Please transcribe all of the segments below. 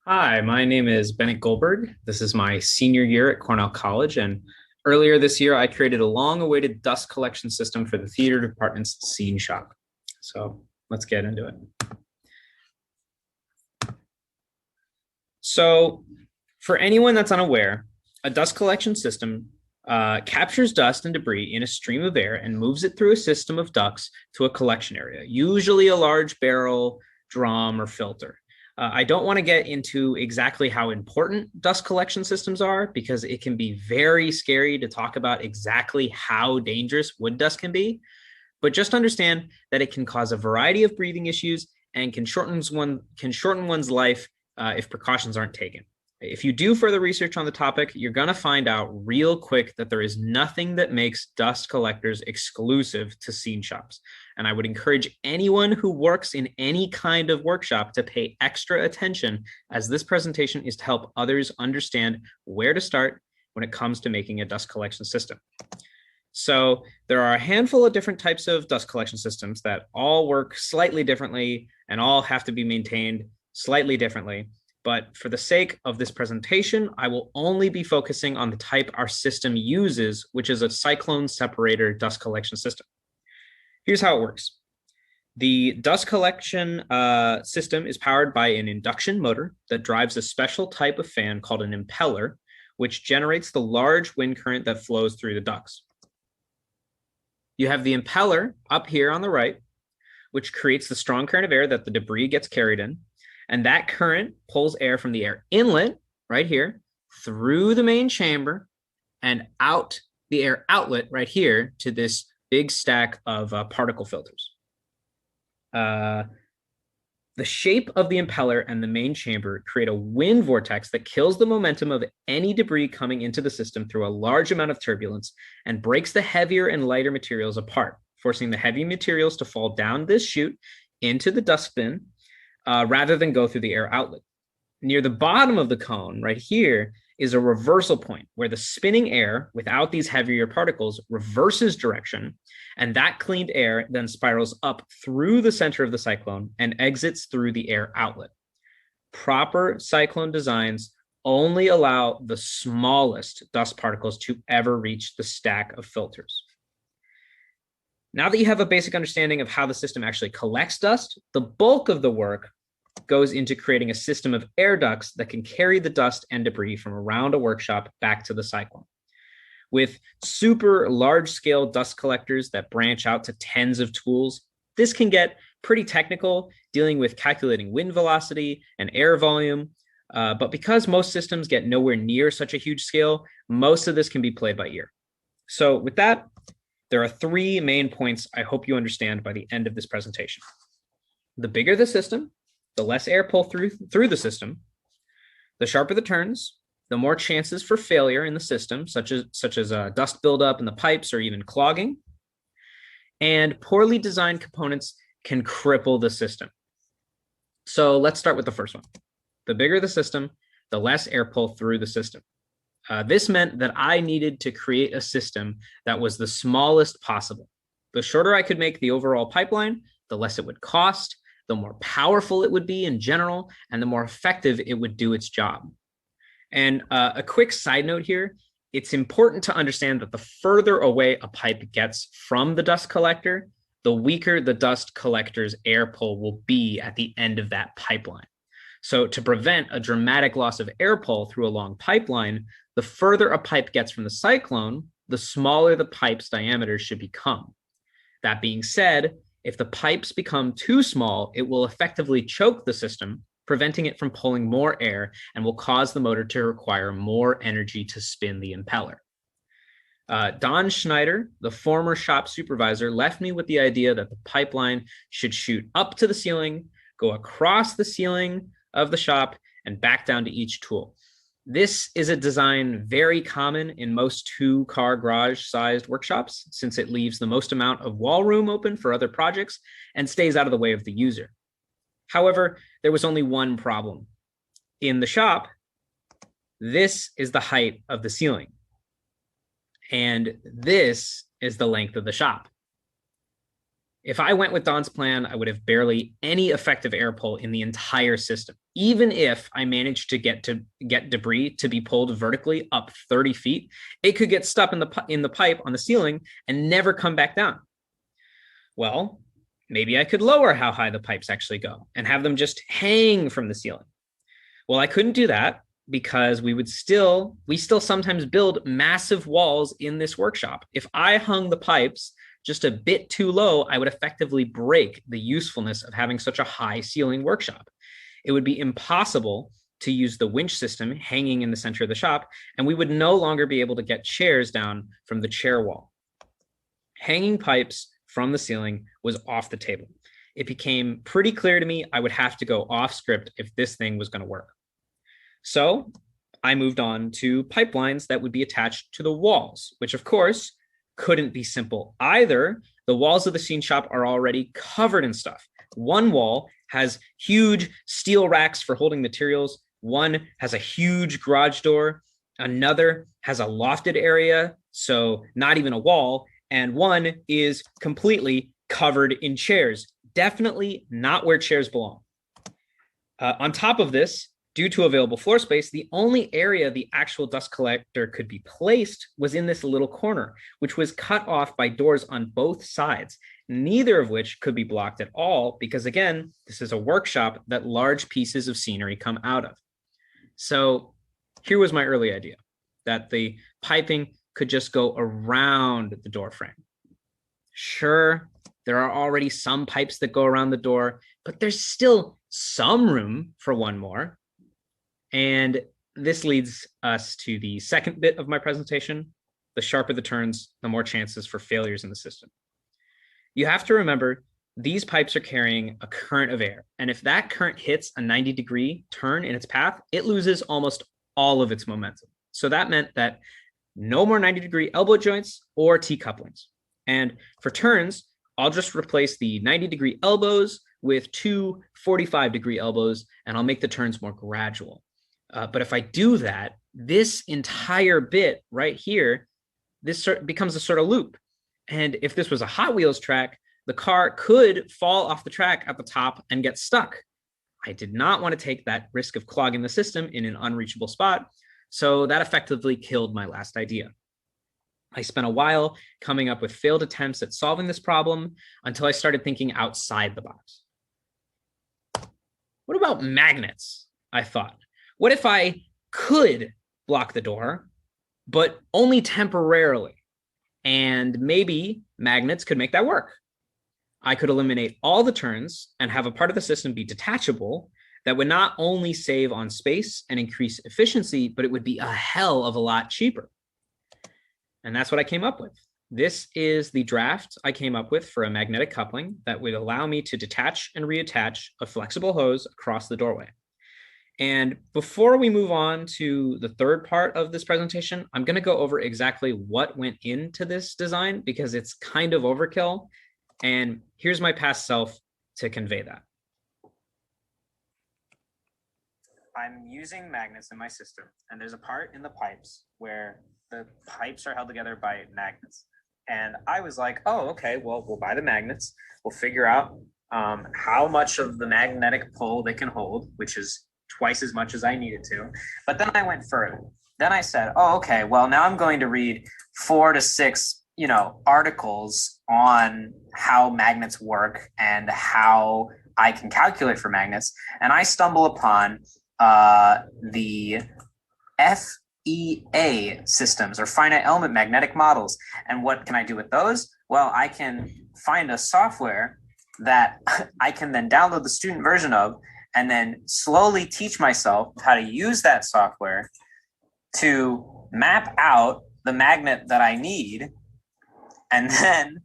Hi, my name is Bennett Goldberg. This is my senior year at Cornell College, and earlier this year, I created a long-awaited dust collection system for the theater department's scene shop. So let's get into it. So, for anyone that's unaware, a dust collection system captures dust and debris in a stream of air and moves it through a system of ducts to a collection area, usually a large barrel, drum, or filter. I don't want to get into exactly how important dust collection systems are because it can be very scary to talk about exactly how dangerous wood dust can be. But just understand that it can cause a variety of breathing issues and can shorten one's life if precautions aren't taken. If you do further research on the topic, you're going to find out real quick that there is nothing that makes dust collectors exclusive to scene shops. And I would encourage anyone who works in any kind of workshop to pay extra attention, as this presentation is to help others understand where to start when it comes to making a dust collection system. So there are a handful of different types of dust collection systems that all work slightly differently and all have to be maintained slightly differently. But for the sake of this presentation, I will only be focusing on the type our system uses, which is a cyclone separator dust collection system. Here's how it works. The dust collection system is powered by an induction motor that drives a special type of fan called an impeller, which generates the large wind current that flows through the ducts. You have the impeller up here on the right, which creates the strong current of air that the debris gets carried in. And that current pulls air from the air inlet right here through the main chamber and out the air outlet right here to this big stack of particle filters. The shape of the impeller and the main chamber create a wind vortex that kills the momentum of any debris coming into the system through a large amount of turbulence and breaks the heavier and lighter materials apart, forcing the heavy materials to fall down this chute into the dust bin rather than go through the air outlet. Near the bottom of the cone, right here, is a reversal point where the spinning air, without these heavier particles, reverses direction, and that cleaned air then spirals up through the center of the cyclone and exits through the air outlet. Proper cyclone designs only allow the smallest dust particles to ever reach the stack of filters. Now that you have a basic understanding of how the system actually collects dust, the bulk of the work goes into creating a system of air ducts that can carry the dust and debris from around a workshop back to the cyclone. With super large-scale dust collectors that branch out to tens of tools, this can get pretty technical, dealing with calculating wind velocity and air volume. But because most systems get nowhere near such a huge scale, most of this can be played by ear. So with that, there are three main points I hope you understand by the end of this presentation. The bigger the system, the less air pull through the system. The sharper the turns, the more chances for failure in the system, such as dust buildup in the pipes or even clogging. And poorly designed components can cripple the system. So let's start with the first one. The bigger the system, the less air pull through the system. This meant that I needed to create a system that was the smallest possible. The shorter I could make the overall pipeline, the less it would cost, the more powerful it would be in general, and the more effective it would do its job. And a quick side note here, it's important to understand that the further away a pipe gets from the dust collector, the weaker the dust collector's air pull will be at the end of that pipeline. So to prevent a dramatic loss of air pull through a long pipeline, the further a pipe gets from the cyclone, the smaller the pipe's diameter should become. That being said, if the pipes become too small, it will effectively choke the system, preventing it from pulling more air and will cause the motor to require more energy to spin the impeller. Don Schneider, the former shop supervisor, left me with the idea that the pipeline should shoot up to the ceiling, go across the ceiling of the shop, and back down to each tool. This is a design very common in most two-car garage-sized workshops, since it leaves the most amount of wall room open for other projects and stays out of the way of the user. However, there was only one problem. In the shop, this is the height of the ceiling, and this is the length of the shop. If I went with Don's plan, I would have barely any effective air pull in the entire system. even if I managed to get debris to be pulled vertically up 30 feet, it could get stuck in the pipe on the ceiling and never come back down. Well, maybe I could lower how high the pipes actually go and have them just hang from the ceiling. Well, I couldn't do that because we still sometimes build massive walls in this workshop. If I hung the pipes just a bit too low, I would effectively break the usefulness of having such a high ceiling workshop. It would be impossible to use the winch system hanging in the center of the shop, and we would no longer be able to get chairs down from the chair wall. Hanging pipes from the ceiling was off the table. It became pretty clear to me I would have to go off script if this thing was going to work. So I moved on to pipelines that would be attached to the walls, which of course couldn't be simple either. The walls of the scene shop are already covered in stuff. One wall has huge steel racks for holding materials. One has a huge garage door. Another has a lofted area, so not even a wall. And one is completely covered in chairs. Definitely not where chairs belong. On top of this, due to available floor space, the only area the actual dust collector could be placed was in this little corner, which was cut off by doors on both sides, neither of which could be blocked at all because, again, this is a workshop that large pieces of scenery come out of. So here was my early idea, that the piping could just go around the door frame. Sure, there are already some pipes that go around the door, but there's still some room for one more. And this leads us to the second bit of my presentation. The sharper the turns, the more chances for failures in the system. You have to remember, these pipes are carrying a current of air. And if that current hits a 90-degree turn in its path, it loses almost all of its momentum. So that meant that no more 90-degree elbow joints or T-couplings. And for turns, I'll just replace the 90-degree elbows with two 45-degree elbows, and I'll make the turns more gradual. But if I do that, this entire bit right here, this becomes a sort of loop. And if this was a Hot Wheels track, the car could fall off the track at the top and get stuck. I did not want to take that risk of clogging the system in an unreachable spot, so that effectively killed my last idea. I spent a while coming up with failed attempts at solving this problem until I started thinking outside the box. What about magnets? I thought. What if I could block the door, but only temporarily? And maybe magnets could make that work. I could eliminate all the turns and have a part of the system be detachable that would not only save on space and increase efficiency, but it would be a hell of a lot cheaper. And that's what I came up with. This is the draft I came up with for a magnetic coupling that would allow me to detach and reattach a flexible hose across the doorway. And before we move on to the third part of this presentation, I'm going to go over exactly what went into this design because it's kind of overkill. And here's my past self to convey that. I'm using magnets in my system, and there's a part in the pipes where the pipes are held together by magnets. And I was like, oh, okay, well, we'll buy the magnets. We'll figure out how much of the magnetic pull they can hold, which is twice as much as I needed to. But then I went further. Then I said, oh, okay, well, now I'm going to read 4 to 6, articles on how magnets work and how I can calculate for magnets. And I stumble upon the FEA systems, or finite element magnetic models. And what can I do with those? Well, I can find a software that I can then download the student version of and then slowly teach myself how to use that software to map out the magnet that I need, and then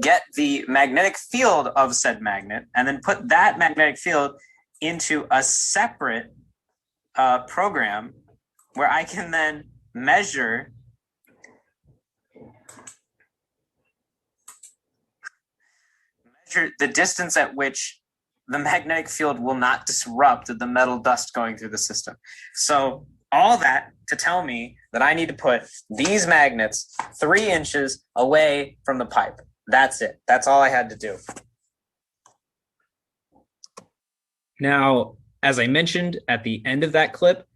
get the magnetic field of said magnet, and then put that magnetic field into a separate program where I can then measure the distance at which the magnetic field will not disrupt the metal dust going through the system. So all that to tell me that I need to put these magnets 3 inches away from the pipe. That's it. That's all I had to do. Now, as I mentioned at the end of that clip,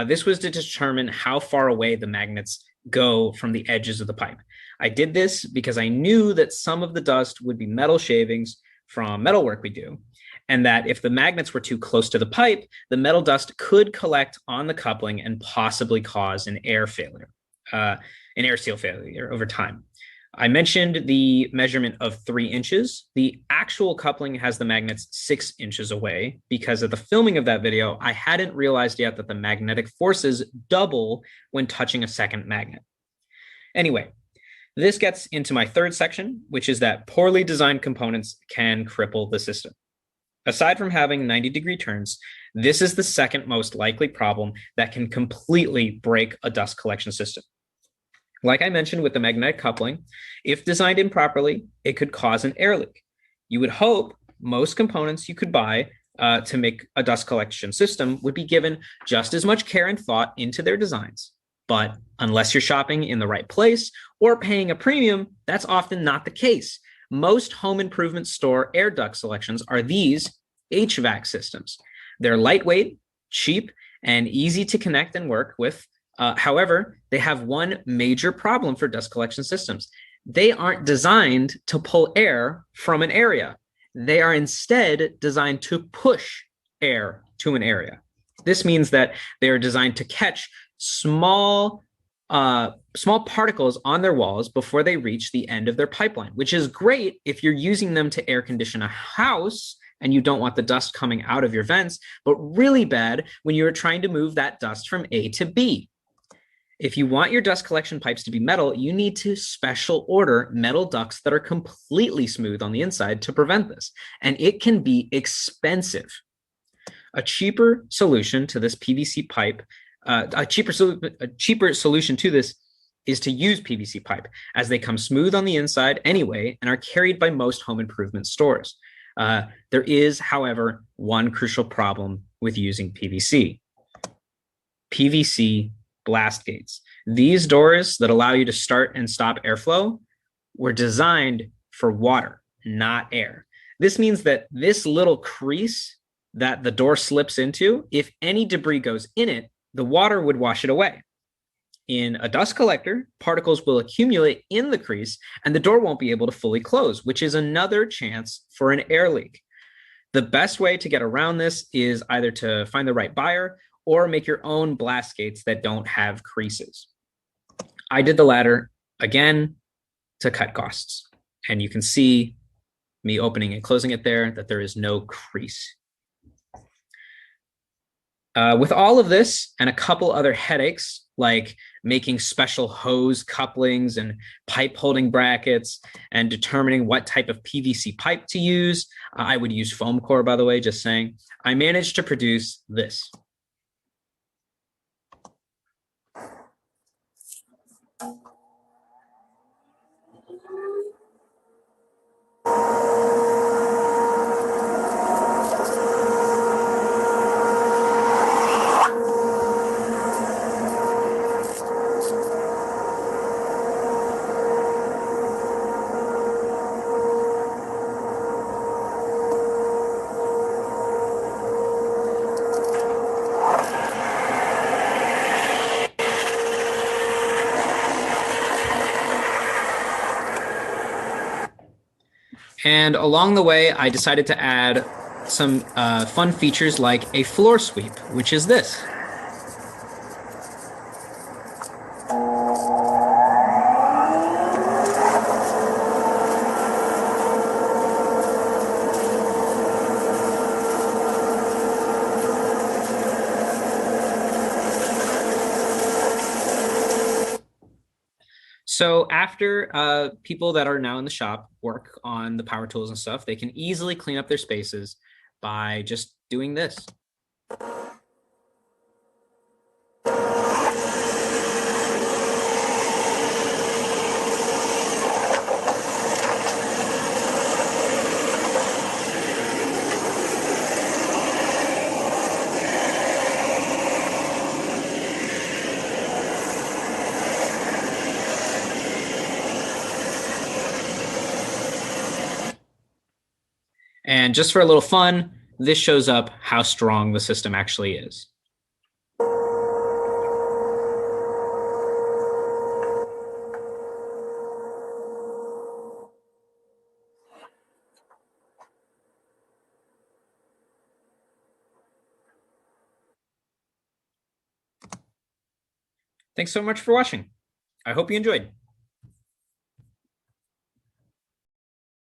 this was to determine how far away the magnets go from the edges of the pipe. I did this because I knew that some of the dust would be metal shavings from metal work we do, and that if the magnets were too close to the pipe, the metal dust could collect on the coupling and possibly cause an air failure, an air seal failure over time. I mentioned the measurement of 3 inches. The actual coupling has the magnets 6 inches away because at the filming of that video, I hadn't realized yet that the magnetic forces double when touching a second magnet. Anyway, this gets into my third section, which is that poorly designed components can cripple the system. Aside from having 90-degree turns, this is the second most likely problem that can completely break a dust collection system. Like I mentioned with the magnetic coupling, if designed improperly, it could cause an air leak. You would hope most components you could buy to make a dust collection system would be given just as much care and thought into their designs. But unless you're shopping in the right place or paying a premium, that's often not the case. Most home improvement store air duct selections are these HVAC systems. They're lightweight, cheap, and easy to connect and work with. However, they have one major problem for dust collection systems. They aren't designed to pull air from an area. They are instead designed to push air to an area. This means that they are designed to catch small particles on their walls before they reach the end of their pipeline, which is great if you're using them to air condition a house and you don't want the dust coming out of your vents, but really bad when you're trying to move that dust from A to B. If you want your dust collection pipes to be metal, you need to special order metal ducts that are completely smooth on the inside to prevent this, and it can be expensive. A cheaper solution to this PVC pipe, a cheaper solution to this is to use PVC pipe, as they come smooth on the inside anyway and are carried by most home improvement stores. There is, however, one crucial problem with using PVC. PVC Blast Gates. These doors that allow you to start and stop airflow were designed for water, not air. This means that this little crease that the door slips into, if any debris goes in it, the water would wash it away. In a dust collector, particles will accumulate in the crease and the door won't be able to fully close, which is another chance for an air leak. The best way to get around this is either to find the right buyer or make your own blast gates that don't have creases. I did the latter, again, to cut costs. And you can see me opening and closing it there, that there is no crease. With all of this and a couple other headaches, like making special hose couplings and pipe holding brackets and determining what type of PVC pipe to use, I would use foam core, by the way, just saying, I managed to produce this. And along the way, I decided to add some fun features like a floor sweep, which is this. So after people that are now in the shop work on the power tools and stuff, they can easily clean up their spaces by just doing this. And just for a little fun, this shows up how strong the system actually is. Thanks so much for watching. I hope you enjoyed.